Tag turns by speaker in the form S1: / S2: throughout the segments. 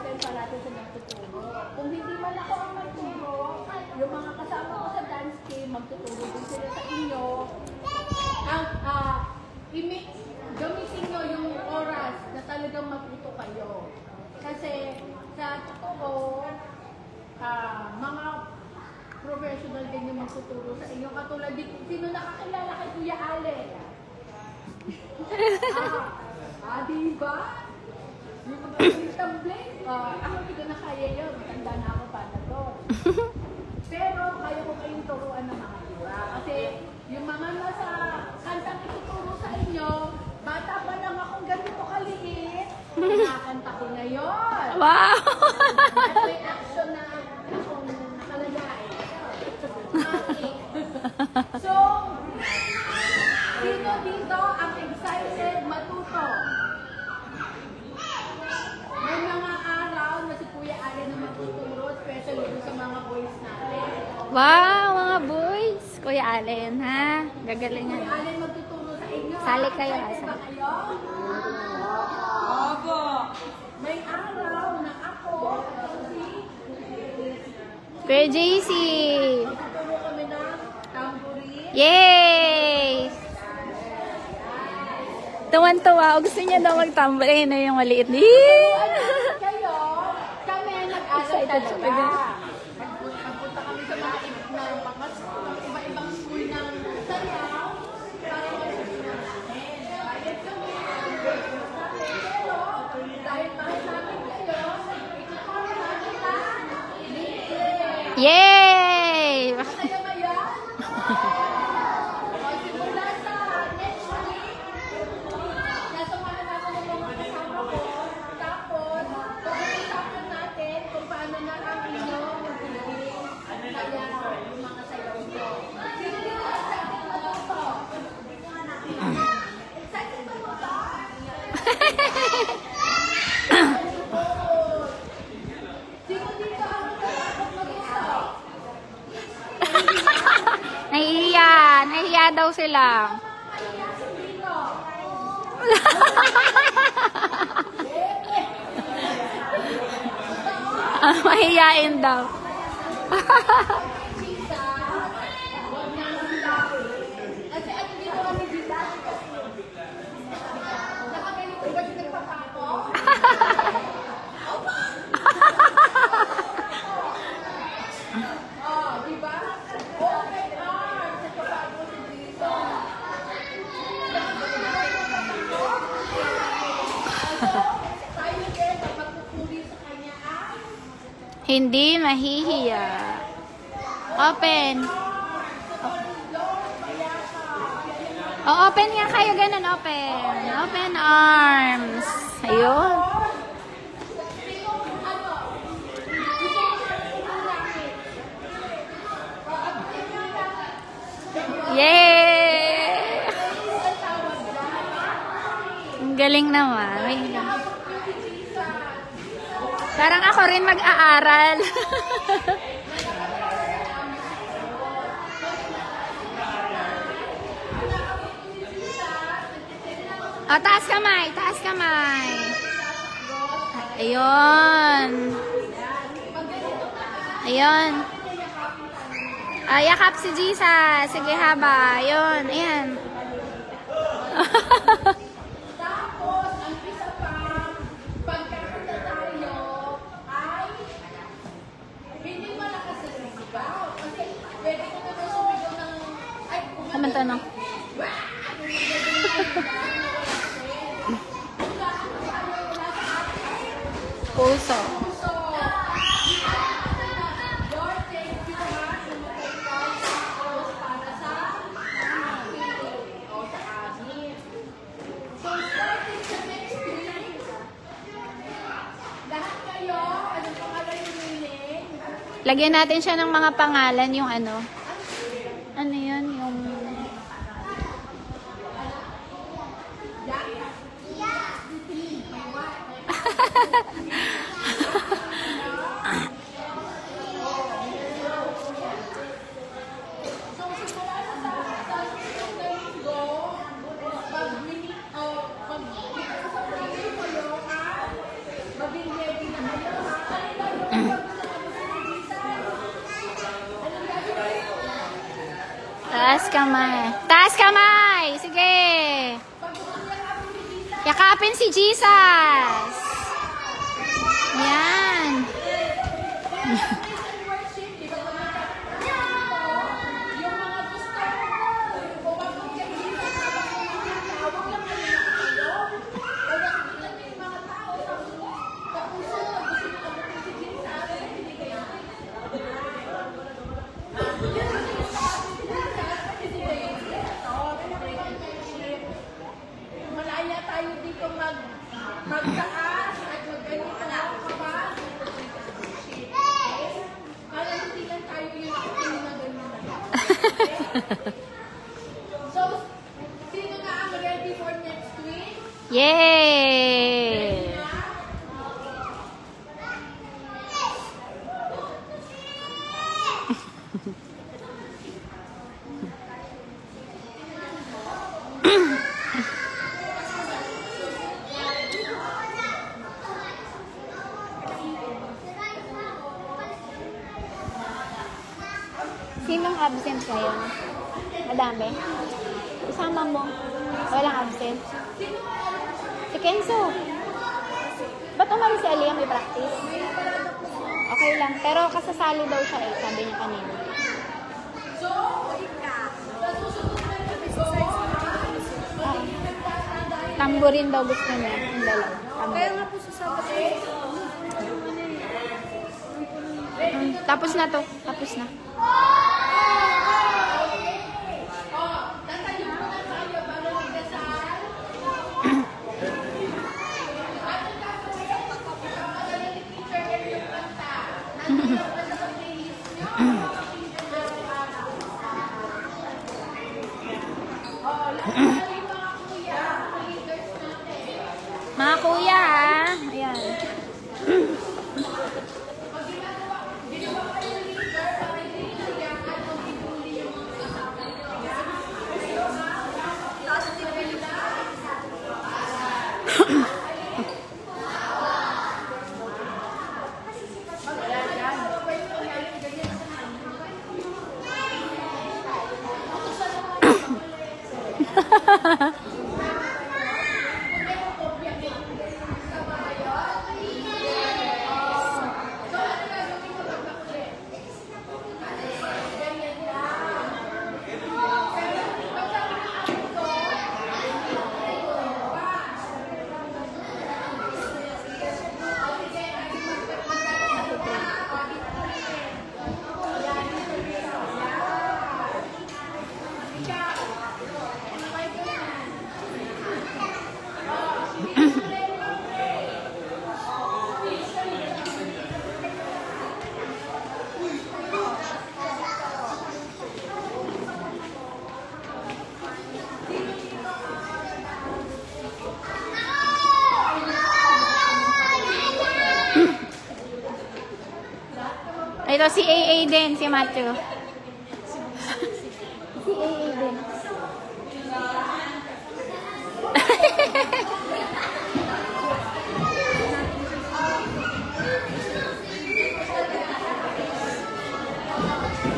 S1: excited parati sa magtuturo. Kung hindi man ako ang magturo, yung mga kasama ko sa dance team, magtuturo din sila sa inyo. Gamitin nyo yung oras na talagang matuto kayo. Kasi sa totoo, mga professional din yung magtuturo sa inyo. Katulad din, sino nakakilala kay Kuya Ale? Diba? Yung mga tambling, ako hindi ko na kaya yun. Matanda na ako para doon. Pero kaya ko kayong turuan ng mga tura. Kasi yung mga nasa kantang ituturo sa inyo, bata pa lang akong ganito kaliit, kinakanta ko na yun.
S2: Wow!
S1: At may action na akong nakalagay. So, sino dito ang excited matuto? May mga araw na si Kuya Ale na magtuturo, especially sa mga boys natin.
S2: Wow, mga boys. Kuya Allen, ha? Gagaling yan.
S1: Kuya Ale magtuturo sa inyo.
S2: Sali kayo,
S1: Excited ba kayo?
S3: Opo.
S1: May araw na ako, si
S2: Kuya JC.
S1: magtuturo kami ng tambourine.
S2: Yay! Tuwan-tuwa. Gusto niya daw magtambay na yung maliit.
S1: Kayo, kami nag-aral talaga. Pagpunta kami sa mga iba-ibang school ng sayaw para mag-school natin. Bayad kami, pero dahil mahal namin kayo, ituturo namin na libre.
S2: Yay!
S1: Masaya ba yan? O, simula sa next week, nasamahan natin ang mga kasama ko. Tapos, pag-usapan natin kung paano na ang inyong magiging kaya yung mga sayaw nyo. Sino dito excited matuto? Excited ba mo ba? Sino dito ang natatakot mag-isa?
S2: Nahihiya. Nahihiya daw sila. Mahihiyain daw.
S1: Kasi ano dito kami dito? Nakaganito ba yung nagpapako? Oh, diba? Open arms. Nagpapako si dito. Tayo din, magpapupuri sa kanya ay
S2: Hindi mahihiya. Open. Oh, open nga kayo. Ganun, open. Open arms. Ayun. Yay! Ang galing naman. Parang ako rin mag-aaral. O, taas kamay. Taas kamay. Ayun. Ayun. Yakap si Jesus. Sige, haba. Ayun. Ayan.
S1: tapos, ang isa pa, pagkakita tayo ay hindi malakas na sumigaw. Kasi pwede ko na sumigaw ng ay,
S2: Kumanta na. Puso.
S1: So, Lord, thank you ha. Sumatay ka para sa amin. O sa amin. So, starting sa next week, lahat kayo, anong pangalan yung meaning?
S2: Lagyan natin siya ng mga pangalan, yung ano. Ano yun? Yung...
S1: So, simula na sa susunod na linggo, pag-meet sa pag-meet kayo, mabili na kayo.
S2: kamay. Taas kamay! Sige! Yakapin si Jesus! Yan!
S1: Malaya tayo dito magtaas at magganito na kapag para hindi lang tayo yung na ganyan. So, sino na ang ready for next week?
S2: Yay! Sinong absent ngayon? Madami? Isama mo. Walang absent. Si Kenzo. Ba't umalis si Aliyah? May practice? Okay lang. Pero kasasali daw siya eh. Sabi niya kanina. Tamborin daw gusto niya. Yung dalawa.
S1: Kaya nga po sa Saturday.
S2: Tapos na to. Tapos na. Mga kuya ha. Ayan. Ito si AA din, si Matthew. Si AA din. Si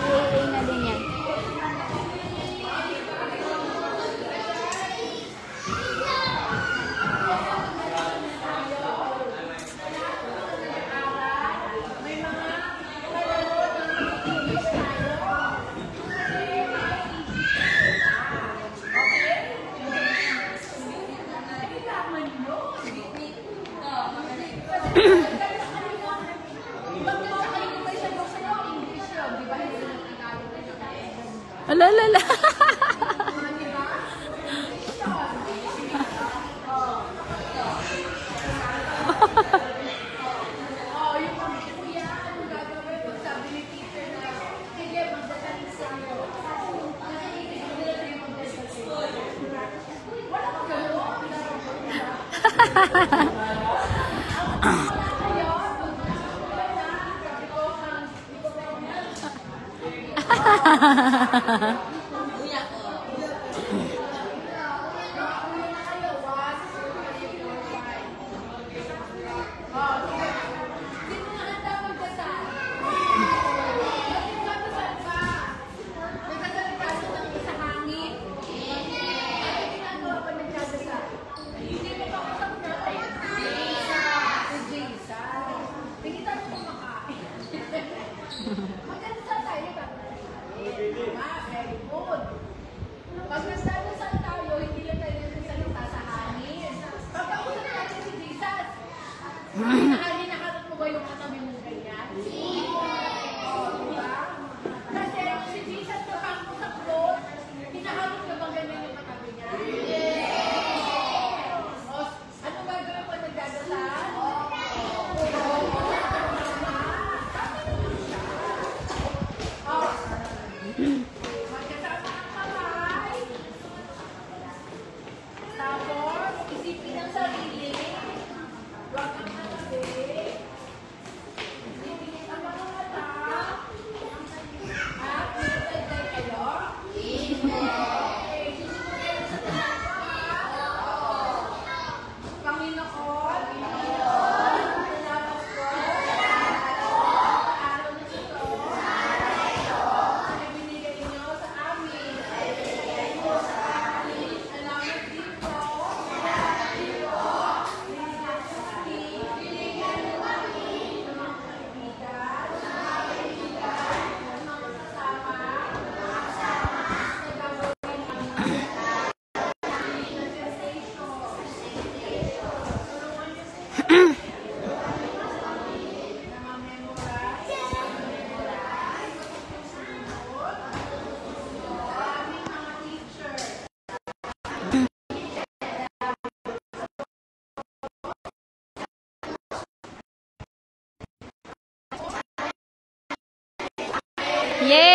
S2: AA na din yan. Alalala.
S1: Magdadasal tayo, very good. Pag nagdadasal tayo, hindi lang tayo nagsasalita sa hangin. Pagkausap natin si Jesus. Hinahanap mo ba yung katabi mo ganyan? Diba? Kasi si Jesus napangusap doon, hinahanap ka bang ganyan yung katabi niya? O, ano gagawin pag nagdadasal? Magkasama ang kamay. Tapos, isipin ang sarili. Huwag kang natabi. Isipin ang mga mata. At pinagdagdag kayo. Okay, susunod sa ginagawa. Panginoon. Salamat po. Araw na ito. Na binigay niyo sa amin. Salamat dito. Binigyan niyo kami ng mga kaibigan, ng mga kasama, sa gagawin namin. Tulungan niyo na ma-memorize. Aming mga teacher.
S2: Yay!